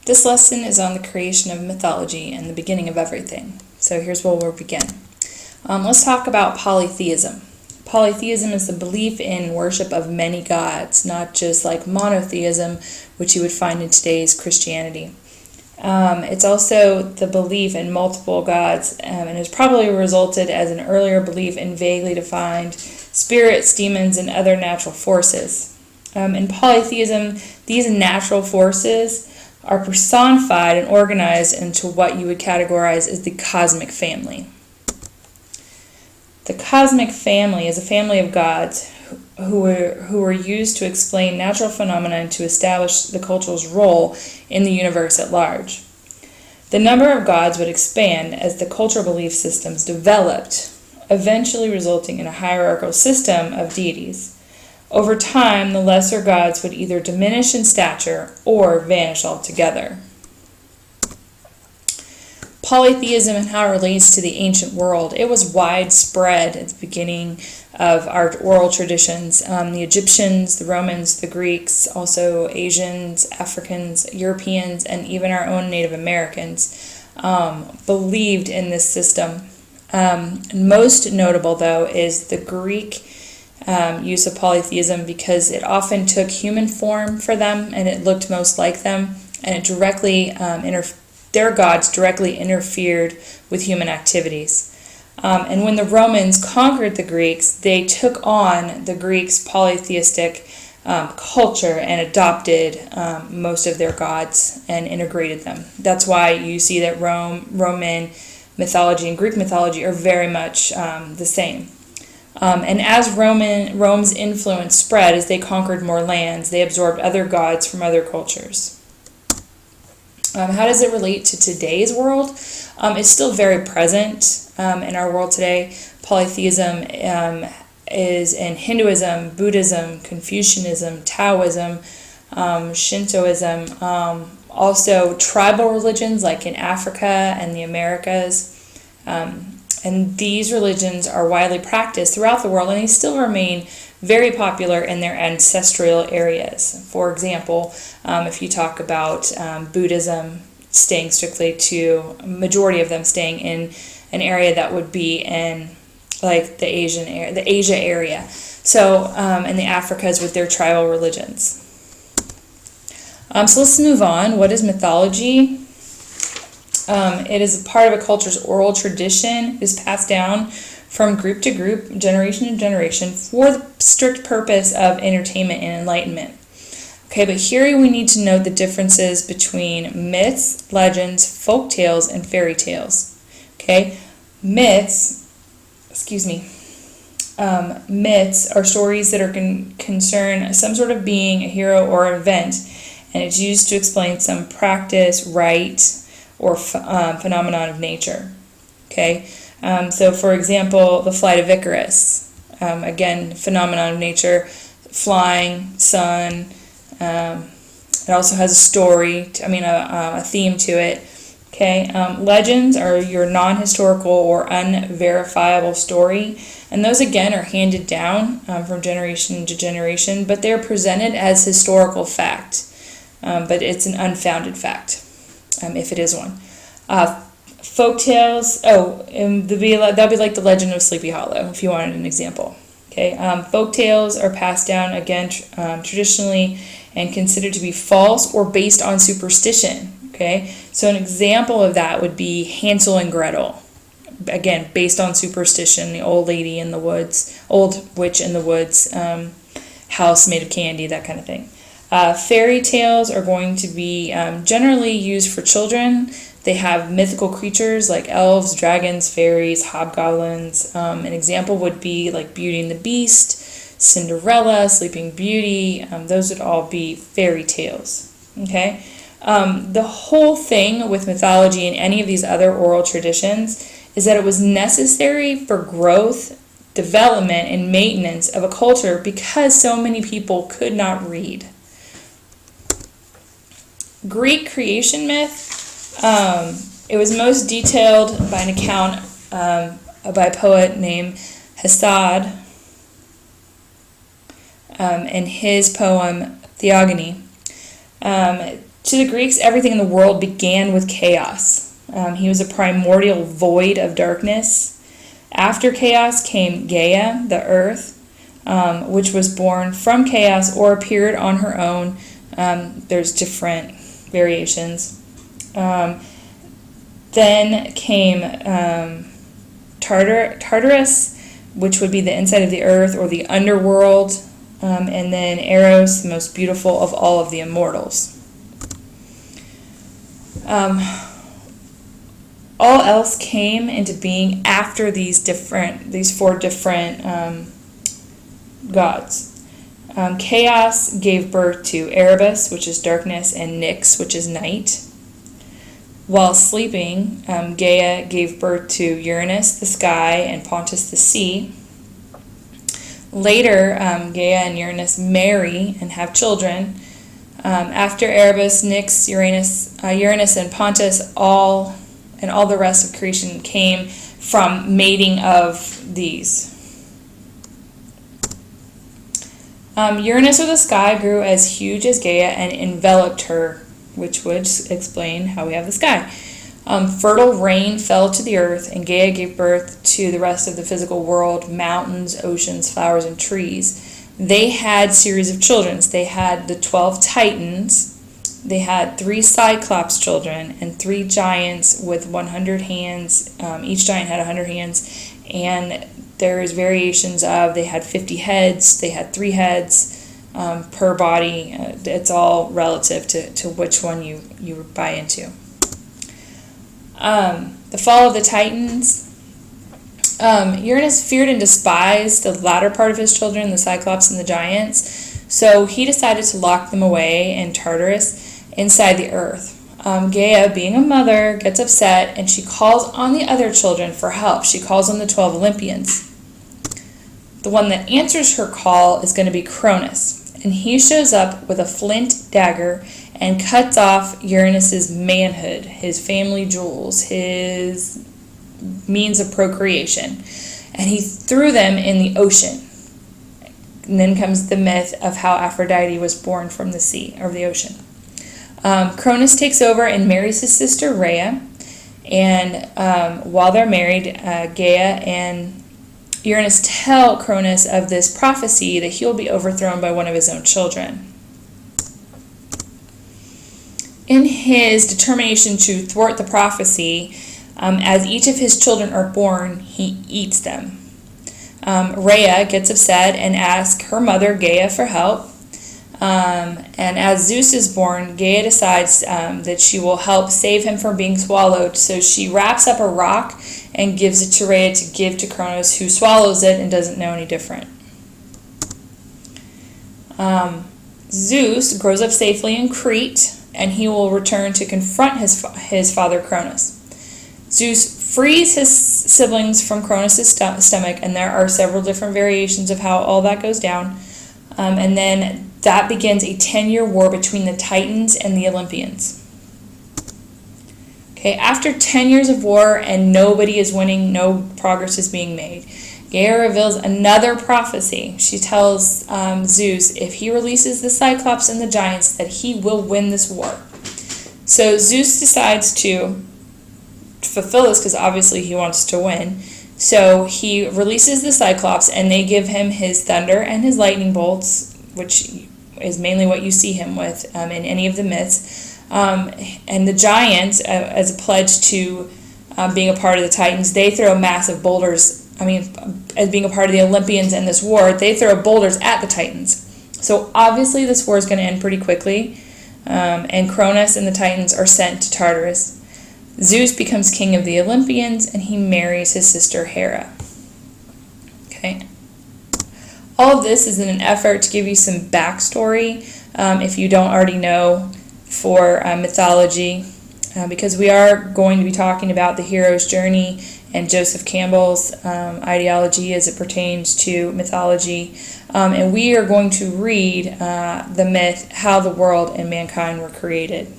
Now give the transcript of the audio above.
This lesson is on the creation of mythology and the beginning of everything. So here's where we'll begin. Let's talk about polytheism. Polytheism is the belief in worship of many gods, not just like monotheism, which you would find in today's Christianity. It's also the belief in multiple gods, and has probably resulted as an earlier belief in vaguely defined spirits, demons, and other natural forces. In polytheism, these natural forces are personified and organized into what you would categorize as the cosmic family. The cosmic family is a family of gods who were used to explain natural phenomena and to establish the culture's role in the universe at large. The number of gods would expand as the cultural belief systems developed, eventually resulting in a hierarchical system of deities. Over time, the lesser gods would either diminish in stature or vanish altogether. Polytheism and how it relates to the ancient world. It was widespread at the beginning of our oral traditions. The Egyptians, the Romans, the Greeks, also Asians, Africans, Europeans, and even our own Native Americans believed in this system. Most notable, though, is the Greek use of polytheism, because it often took human form for them and it looked most like them, and it directly their gods directly interfered with human activities. And when the Romans conquered the Greeks, they took on the Greeks' polytheistic culture and adopted most of their gods and integrated them. That's why you see that Roman mythology and Greek mythology are very much the same. And as Rome's influence spread, as they conquered more lands, they absorbed other gods from other cultures. How does it relate to today's world? It's still very present in our world today. Polytheism is in Hinduism, Buddhism, Confucianism, Taoism, Shintoism, also tribal religions like in Africa and the Americas. And these religions are widely practiced throughout the world, and they still remain very popular in their ancestral areas. For example, if you talk about Buddhism staying strictly to, majority of them staying in an area that would be in like the Asia area. So, and the Africas with their tribal religions. So let's move on. What is mythology? It is a part of a culture's oral tradition. It is passed down from group to group, generation to generation, for the strict purpose of entertainment and enlightenment. Okay, but here we need to note the differences between myths, legends, folk tales, and fairy tales. Okay, myths are stories that are concern some sort of being, a hero, or event, and it's used to explain some practice, rite, or phenomenon of nature. Okay, so for example, the flight of Icarus, again, phenomenon of nature, flying, sun. It also has a story, a theme to it. Okay, legends are your non-historical or unverifiable story, and those again are handed down from generation to generation, but they're presented as historical fact, but it's an unfounded fact. If it is one. Folk tales, that'll be like the legend of Sleepy Hollow, if you wanted an example. Okay, folk tales are passed down, again, traditionally, and considered to be false or based on superstition. Okay, so an example of that would be Hansel and Gretel. Again, based on superstition, the old lady in the woods, old witch in the woods, house made of candy, that kind of thing. Fairy tales are going to be generally used for children. They have mythical creatures like elves, dragons, fairies, hobgoblins. An example would be like Beauty and the Beast, Cinderella, Sleeping Beauty. Those would all be fairy tales. Okay, the whole thing with mythology and any of these other oral traditions is that it was necessary for growth, development, and maintenance of a culture because so many people could not read. Greek creation myth, it was most detailed by an account by a poet named Hesiod in his poem Theogony. To the Greeks, everything in the world began with chaos. He was a primordial void of darkness. After chaos came Gaia, the earth, which was born from chaos or appeared on her own. There's different variations. Then came Tartarus, which would be the inside of the earth or the underworld, and then Eros, the most beautiful of all of the immortals. All else came into being after these four different gods. Chaos gave birth to Erebus, which is darkness, and Nyx, which is night. While sleeping, Gaia gave birth to Uranus, the sky, and Pontus, the sea. Later, Gaia and Uranus marry and have children. After Erebus, Nyx, Uranus, and Pontus, all the rest of creation came from mating of these. Uranus, or the sky, grew as huge as Gaia and enveloped her, which would explain how we have the sky. Fertile rain fell to the earth, and Gaia gave birth to the rest of the physical world, mountains, oceans, flowers, and trees. They had series of children. They had the 12 Titans. They had 3 Cyclops children and 3 giants with 100 hands. Each giant had 100 hands. And there's variations of, they had 50 heads. They had 3 heads per body. It's all relative to which one you buy into. The fall of the Titans. Uranus feared and despised the latter part of his children, the Cyclops and the giants, so he decided to lock them away in Tartarus inside the earth. Gaia, being a mother, gets upset and she calls on the other children for help. She calls on the 12 Olympians. The one that answers her call is going to be Cronus, and he shows up with a flint dagger and cuts off Uranus's manhood, his family jewels, his means of procreation, and he threw them in the ocean. And then comes the myth of how Aphrodite was born from the sea, or the ocean. Cronus takes over and marries his sister Rhea, and while they're married, Gaia and Uranus tell Cronus of this prophecy that he'll be overthrown by one of his own children. In his determination to thwart the prophecy, as each of his children are born, he eats them. Rhea gets upset and asks her mother Gaia for help. And as Zeus is born, Gaia decides that she will help save him from being swallowed. So she wraps up a rock and gives it to Rhea to give to Cronus, who swallows it and doesn't know any different. Zeus grows up safely in Crete, and he will return to confront his father Cronus. Zeus frees his siblings from Cronus' stomach, and there are several different variations of how all that goes down. And then that begins a 10-year war between the Titans and the Olympians. Okay, after 10 years of war and nobody is winning, no progress is being made, Gaia reveals another prophecy. She tells Zeus if he releases the Cyclops and the giants that he will win this war. So Zeus decides to fulfill this because obviously he wants to win. So he releases the Cyclops and they give him his thunder and his lightning bolts, which is mainly what you see him with in any of the myths. And the giants, as a pledge to being a part of the Titans, they throw massive boulders. As being a part of the Olympians in this war, they throw boulders at the Titans. So obviously this war is going to end pretty quickly. And Cronus and the Titans are sent to Tartarus. Zeus becomes king of the Olympians, and he marries his sister Hera. Okay. All of this is in an effort to give you some backstory, if you don't already know, for mythology, because we are going to be talking about the hero's journey and Joseph Campbell's ideology as it pertains to mythology. And we are going to read the myth, How the World and Mankind Were Created.